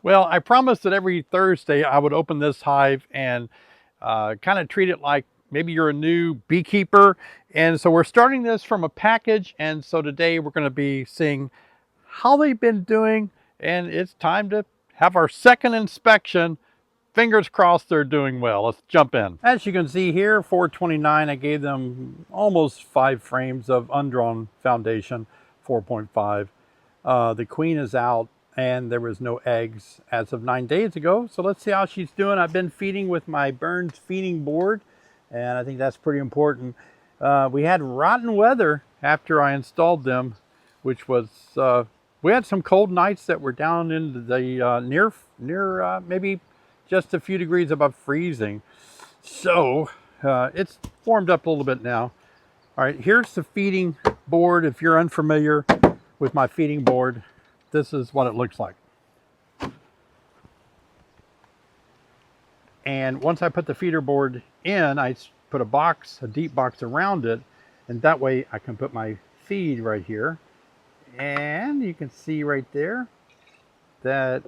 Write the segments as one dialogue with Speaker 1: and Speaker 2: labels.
Speaker 1: Well, I promised that every Thursday I would open this hive and kind of treat it like maybe you're a new beekeeper. And so we're starting this from a package. And so today we're going to be seeing how they've been doing. And it's time to have our second inspection. Fingers crossed they're doing well. Let's jump in. As you can see here, 429, I gave them almost 5 frames of undrawn foundation, 4.5. The queen is out and there was no eggs as of 9 days ago. So let's see how she's doing. I've been feeding with my Burns feeding board, and I think that's pretty important. We had rotten weather after I installed them, which was, we had some cold nights that were down into the near maybe just a few degrees above freezing. So it's warmed up a little bit now. All right, here's the feeding board. If you're unfamiliar with my feeding board, this is what it looks like. And once I put the feeder board in, I put a box, a deep box around it, and that way I can put my feed right here. And you can see right there that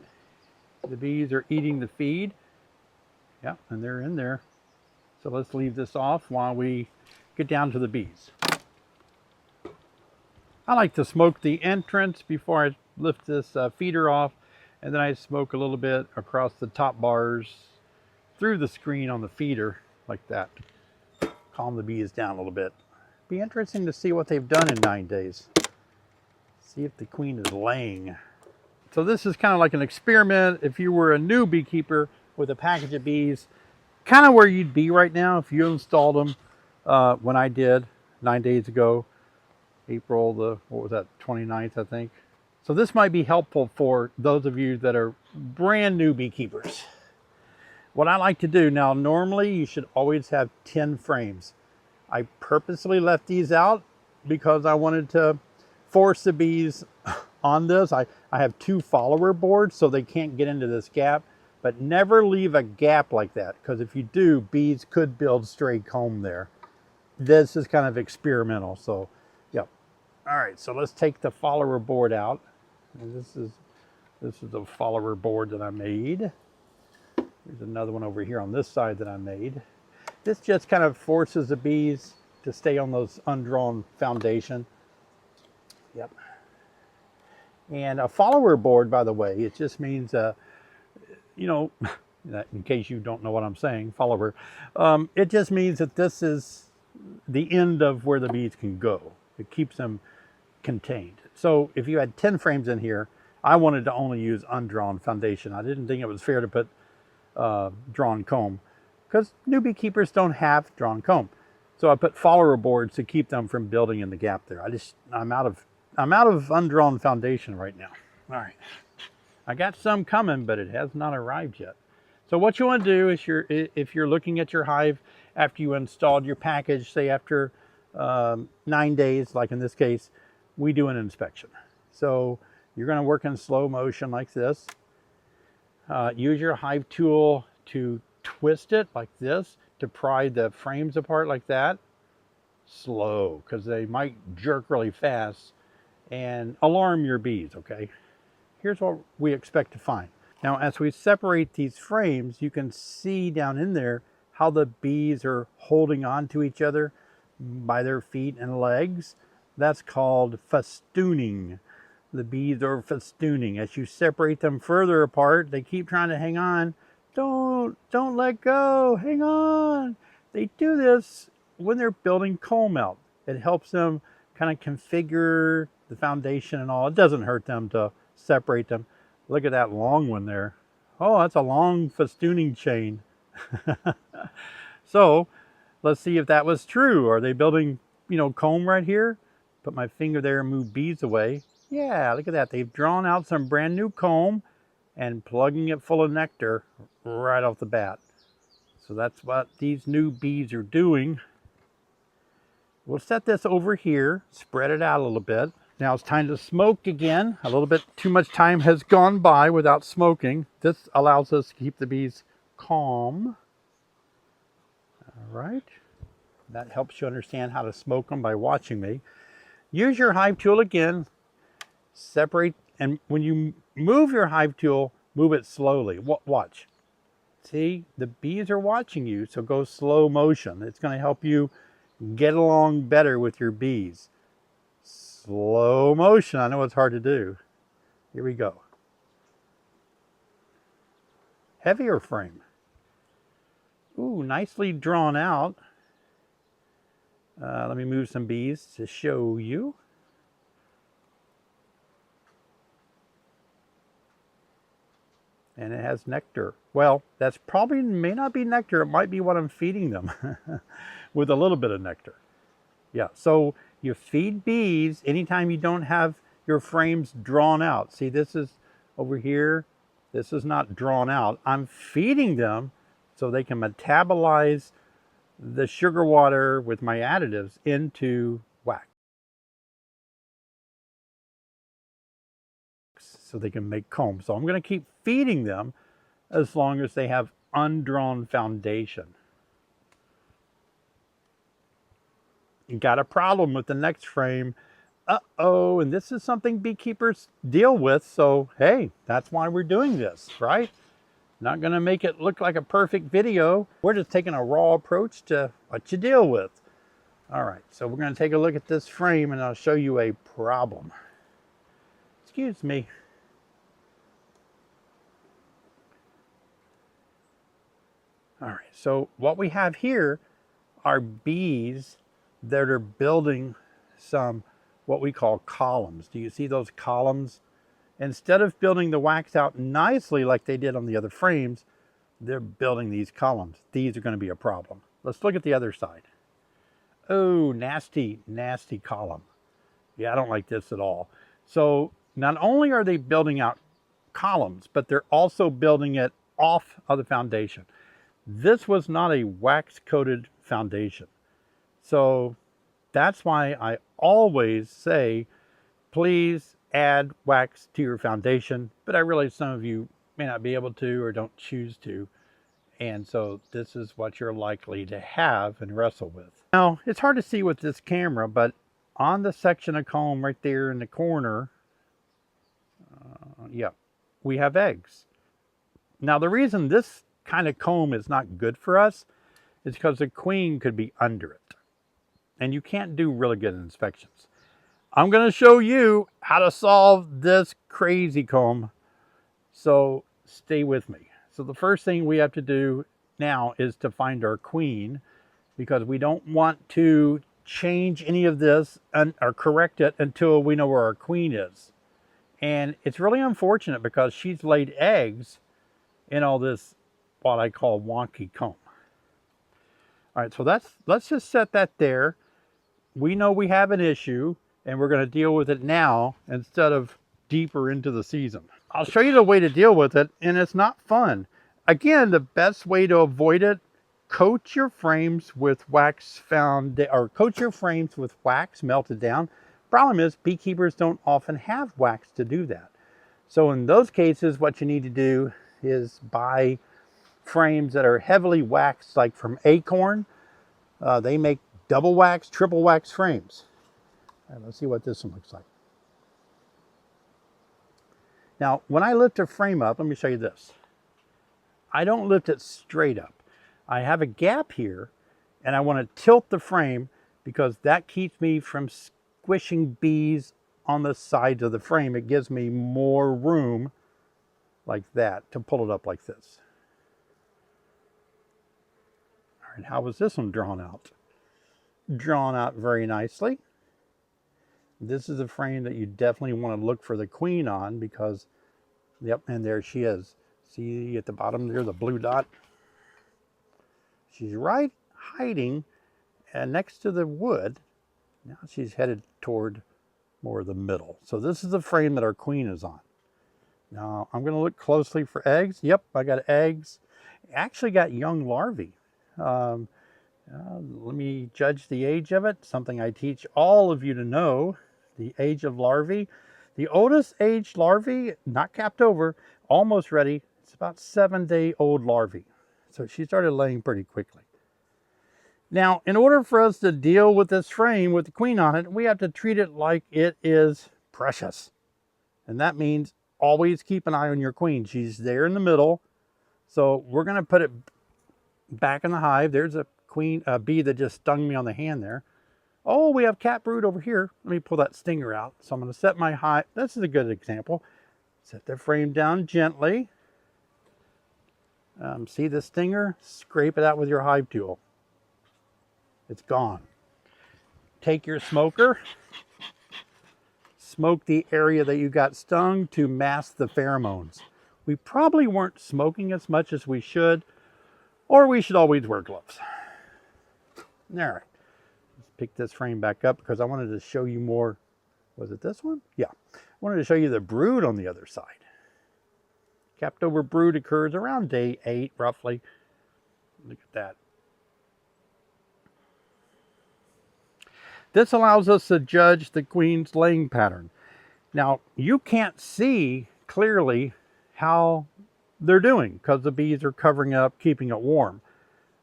Speaker 1: the bees are eating the feed. Yeah, and they're in there. So let's leave this off while we get down to the bees. I like to smoke the entrance before I lift this feeder off, and then I smoke a little bit across the top bars through the screen on the feeder like that. Calm the bees down a little bit. Be interesting to see what they've done in 9 days. See if the queen is laying. So this is kind of like an experiment. If you were a new beekeeper with a package of bees, kind of where you'd be right now if you installed them when I did 9 days ago. April the, what was that, 29th, I think. So this might be helpful for those of you that are brand new beekeepers. What I like to do now, normally you should always have 10 frames. I purposely left these out because I wanted to force the bees on this. I have 2 follower boards so they can't get into this gap, but never leave a gap like that, because if you do, bees could build stray comb there. This is kind of experimental, so yep. All right, so let's take the follower board out. And this is a follower board that I made. There's another one over here on this side that I made. This just kind of forces the bees to stay on those undrawn foundation. Yep. And a follower board, by the way, it just means, you know, in case you don't know what I'm saying, follower, it just means that this is the end of where the bees can go. It keeps them contained. So if you had 10 frames in here, I wanted to only use undrawn foundation. I didn't think it was fair to put drawn comb, because new beekeepers don't have drawn comb. So I put follower boards to keep them from building in the gap there. I'm out of undrawn foundation right now. All right, I got some coming, but it has not arrived yet. So what you want to do is, if you're looking at your hive after you installed your package, say after 9 days, like in this case, we do an inspection. So you're going to work in slow motion like this. Use your hive tool to twist it like this to pry the frames apart like that. Slow, because they might jerk really fast and alarm your bees, okay? Here's what we expect to find. Now, as we separate these frames, you can see down in there how the bees are holding on to each other by their feet and legs. That's called festooning. The bees are festooning. As you separate them further apart, they keep trying to hang on. Don't let go, hang on. They do this when they're building comb out. It helps them kind of configure the foundation and all. It doesn't hurt them to separate them. Look at that long one there. Oh, that's a long festooning chain. So let's see if that was true. Are they building, you know, comb right here? Put my finger there and move bees away. Yeah, look at that. They've drawn out some brand new comb and plugging it full of nectar right off the bat. So that's what these new bees are doing. We'll set this over here, spread it out a little bit. Now it's time to smoke again. A little bit too much time has gone by without smoking. This allows us to keep the bees calm. All right. That helps you understand how to smoke them by watching me. Use your hive tool again. Separate, and when you move your hive tool, Move it slowly. Watch. See, the bees are watching you, so go slow motion. It's going to help you get along better with your bees. Slow motion. I know it's hard to do. Here we go. Heavier frame. Ooh, nicely drawn out. Let me move some bees to show you. And it has nectar. Well, that's probably may not be nectar. It might be what I'm feeding them with a little bit of nectar. Yeah, so you feed bees anytime you don't have your frames drawn out. See, this is over here. This is not drawn out. I'm feeding them so they can metabolize the sugar water with my additives into wax, so they can make comb. So I'm going to keep feeding them as long as they have undrawn foundation. You got a problem with the next frame. Uh-oh, and this is something beekeepers deal with, so hey, that's why we're doing this, right? Not going to make it look like a perfect video. We're just taking a raw approach to what you deal with. All right, so we're going to take a look at this frame and I'll show you a problem. Excuse me. All right, so what we have here are bees that are building some what we call columns. Do you see those columns? Instead of building the wax out nicely like they did on the other frames, they're building these columns. These are going to be a problem. Let's look at the other side. Oh, nasty, nasty column. Yeah, I don't like this at all. So not only are they building out columns, but they're also building it off of the foundation. This was not a wax-coated foundation. So that's why I always say, please add wax to your foundation. But I realize some of you may not be able to or don't choose to. And so this is what you're likely to have and wrestle with. Now, it's hard to see with this camera, but on the section of comb right there in the corner, yeah, we have eggs. Now, the reason this kind of comb is not good for us is because the queen could be under it. And you can't do really good inspections. I'm going to show you how to solve this crazy comb. So stay with me. So the first thing we have to do now is to find our queen, because we don't want to change any of this or correct it until we know where our queen is. And it's really unfortunate because she's laid eggs in all this, what I call wonky comb. All right, so let's just set that there. We know we have an issue and we're going to deal with it now instead of deeper into the season. I'll show you the way to deal with it, and it's not fun. Again, the best way to avoid it, coat your frames with wax coat your frames with wax melted down. Problem is, beekeepers don't often have wax to do that. So in those cases, what you need to do is buy frames that are heavily waxed, like from Acorn. They make double wax, triple wax frames. And let's see what this one looks like. Now, when I lift a frame up, let me show you this. I don't lift it straight up. I have a gap here, and I want to tilt the frame because that keeps me from squishing bees on the sides of the frame. It gives me more room like that to pull it up like this. All right, how was this one drawn out? Drawn out very nicely. This is a frame that you definitely want to look for the queen on because, yep, and there she is. See at the bottom there, the blue dot? She's right hiding next to the wood. Now she's headed toward more of the middle. So this is the frame that our queen is on. Now I'm going to look closely for eggs. Yep, I got eggs. I actually got young larvae. Let me judge the age of it. Something I teach all of you to know. The age of larvae. The oldest age larvae, not capped over, almost ready. It's about 7-day-old larvae. So she started laying pretty quickly. Now, in order for us to deal with this frame with the queen on it, we have to treat it like it is precious. And that means always keep an eye on your queen. She's there in the middle. So we're going to put it back in the hive. There's a bee that just stung me on the hand there. Oh, we have cat brood over here. Let me pull that stinger out. So I'm going to set my hive. This is a good example. Set the frame down gently. See the stinger? Scrape it out with your hive tool. It's gone. Take your smoker. Smoke the area that you got stung to mask the pheromones. We probably weren't smoking as much as we should, or we should always wear gloves. All right. Let's pick this frame back up because I wanted to show you more. Was it this one? Yeah. I wanted to show you the brood on the other side. Capped over brood occurs around day 8, roughly. Look at that. This allows us to judge the queen's laying pattern. Now, you can't see clearly how they're doing because the bees are covering up, keeping it warm.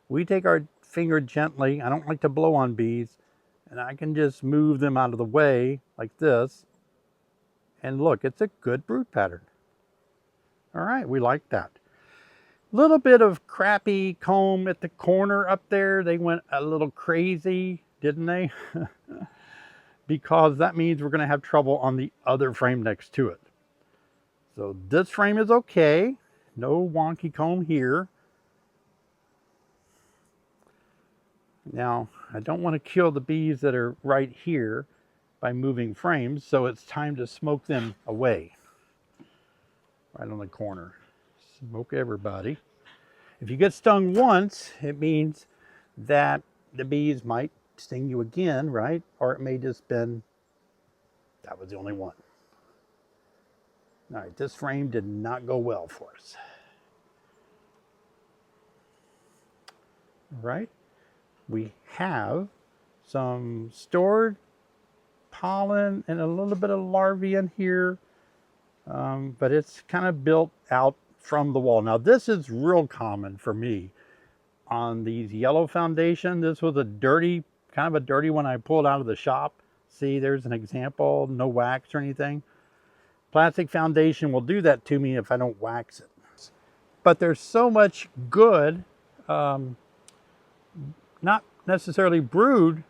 Speaker 1: We take our finger gently. I don't like to blow on bees, and I can just move them out of the way like this. And look, it's a good brood pattern. All right, we like that. Little bit of crappy comb at the corner up there. They went a little crazy, didn't they? Because that means we're going to have trouble on the other frame next to it. So this frame is okay. No wonky comb here. Now, I don't want to kill the bees that are right here by moving frames, so it's time to smoke them away. Right on the corner. Smoke everybody. If you get stung once, it means that the bees might sting you again, right? Or it may just been, that was the only one. All right, this frame did not go well for us. All right, we have some stored pollen and a little bit of larvae in here, but it's kind of built out from the wall. Now this is real common for me on these yellow foundation. This was a dirty, kind of a dirty one I pulled out of the shop. See, there's an example, no wax or anything. Plastic foundation will do that to me if I don't wax it. But there's so much good, not necessarily brood,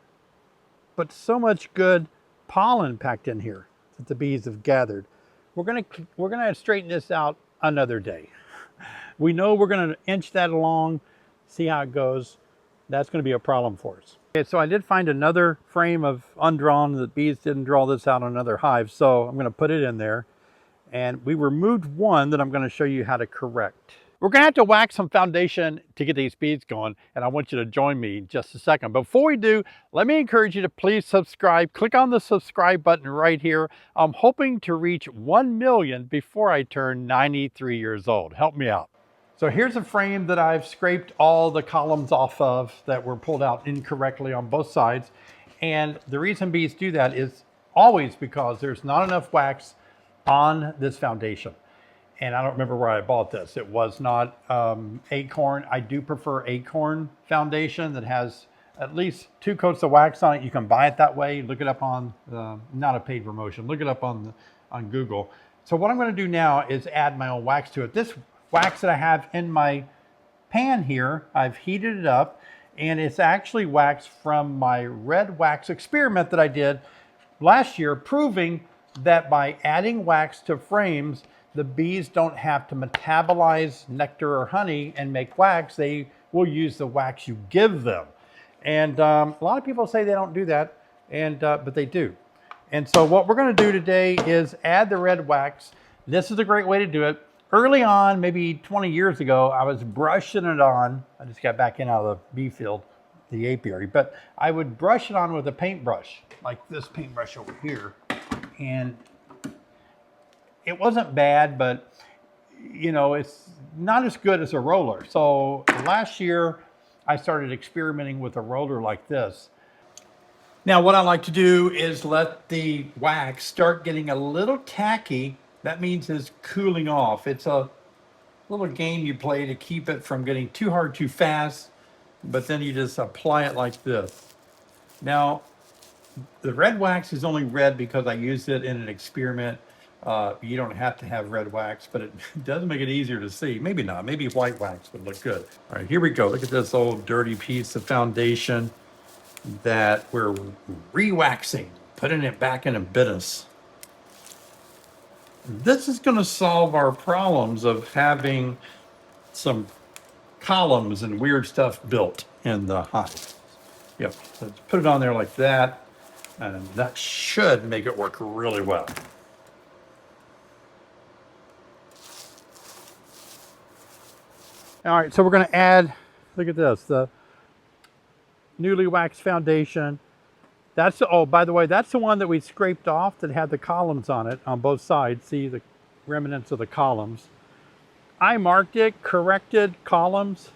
Speaker 1: but so much good pollen packed in here that the bees have gathered. We're gonna straighten this out another day. We know we're gonna inch that along, see how it goes. That's gonna be a problem for us. Okay, so I did find another frame of undrawn. The bees didn't draw this out on another hive, so I'm gonna put it in there. And we removed one that I'm gonna show you how to correct. We're gonna have to wax some foundation to get these beads going, and I want you to join me in just a second. Before we do, let me encourage you to please subscribe. Click on the subscribe button right here. I'm hoping to reach 1 million before I turn 93 years old. Help me out. So here's a frame that I've scraped all the columns off of that were pulled out incorrectly on both sides. And the reason bees do that is always because there's not enough wax on this foundation. And I don't remember where I bought this. It was not Acorn. I do prefer Acorn foundation that has at least 2 coats of wax on it. You can buy it that way. Look it up on, not a paid promotion, look it up on Google. So what I'm gonna do now is add my own wax to it. This wax that I have in my pan here, I've heated it up, and it's actually wax from my red wax experiment that I did last year, proving that by adding wax to frames, the bees don't have to metabolize nectar or honey and make wax. They will use the wax you give them. And a lot of people say they don't do that, but they do. And so what we're going to do today is add the red wax. This is a great way to do it. Early on, maybe 20 years ago, I was brushing it on. I just got back in out of the bee field, the apiary, but I would brush it on with a paintbrush, like this paintbrush over here. And it wasn't bad, but you know, it's not as good as a roller. So last year I started experimenting with a roller like this. Now what I like to do is let the wax start getting a little tacky. That means it's cooling off. It's a little game you play to keep it from getting too hard too fast, but then you just apply it like this. Now the red wax is only red because I used it in an experiment You don't have to have red wax, but it does make it easier to see. Maybe not. Maybe white wax would look good. All right, here we go. Look at this old dirty piece of foundation that we're re-waxing, putting it back in a business. This is going to solve our problems of having some columns and weird stuff built in the hive. Yep, let's put it on there like that, and that should make it work really well. All right, so we're going to add, look at this, the newly waxed foundation. That's, oh, by the way, that's the one that we scraped off that had the columns on it on both sides. See the remnants of the columns. I marked it, corrected columns,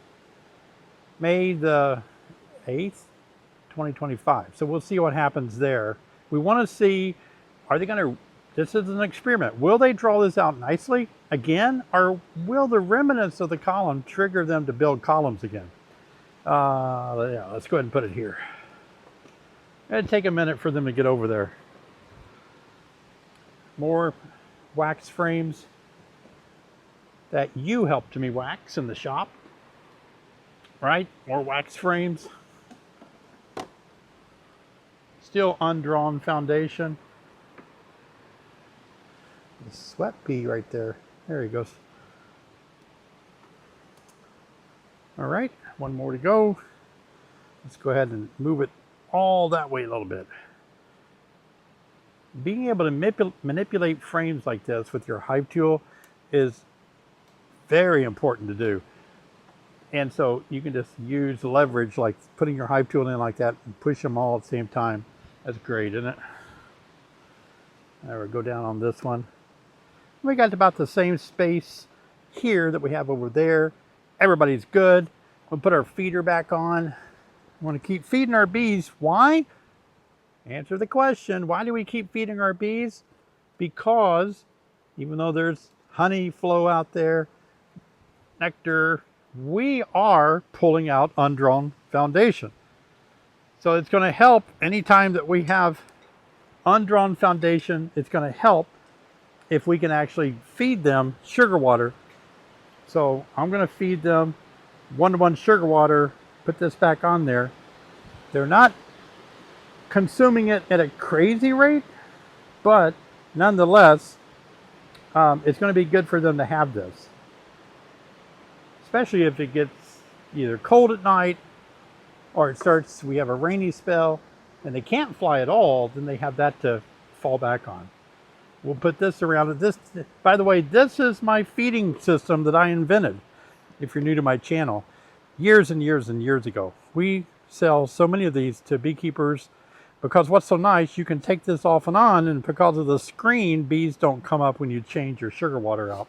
Speaker 1: May the 8th, 2025. So we'll see what happens there. We want to see, are they going to, this is an experiment. Will they draw this out nicely again, or will the remnants of the column trigger them to build columns again? Yeah, let's go ahead and put it here. It'd take a minute for them to get over there. More wax frames that you helped me wax in the shop. Right? More wax frames. Still undrawn foundation. The sweat bee right there. There he goes. All right, one more to go. Let's go ahead and move it all that way a little bit. Being able to manipulate frames like this with your hive tool is very important to do. And so you can just use leverage, like putting your hive tool in like that and push them all at the same time. That's great, isn't it? There we go down on this one. We got about the same space here that we have over there. Everybody's good. We'll put our feeder back on. We want to keep feeding our bees. Why? Answer the question. Why do we keep feeding our bees? Because even though there's honey flow out there, nectar, we are pulling out undrawn foundation. So it's going to help anytime that we have undrawn foundation. It's going to help if we can actually feed them sugar water. So I'm going to feed them 1-to-1 sugar water, put this back on there. They're not consuming it at a crazy rate, but nonetheless, it's going to be good for them to have this. Especially if it gets either cold at night or we have a rainy spell and they can't fly at all, then they have that to fall back on. We'll put this around it. This, by the way, this is my feeding system that I invented. If you're new to my channel, years and years and years ago. We sell so many of these to beekeepers because what's so nice, you can take this off and on, and because of the screen, bees don't come up when you change your sugar water out.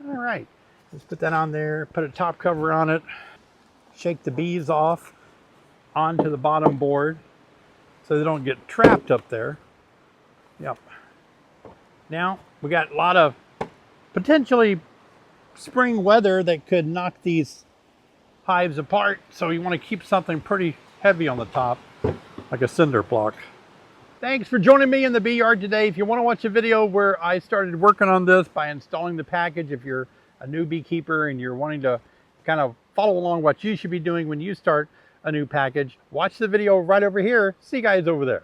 Speaker 1: All right, let's put that on there, put a top cover on it, shake the bees off onto the bottom board so they don't get trapped up there. Yep. Now, we got a lot of potentially spring weather that could knock these hives apart, so you want to keep something pretty heavy on the top, like a cinder block. Thanks for joining me in the bee yard today. If you want to watch a video where I started working on this by installing the package, if you're a new beekeeper and you're wanting to kind of follow along what you should be doing when you start a new package, watch the video right over here. See you guys over there.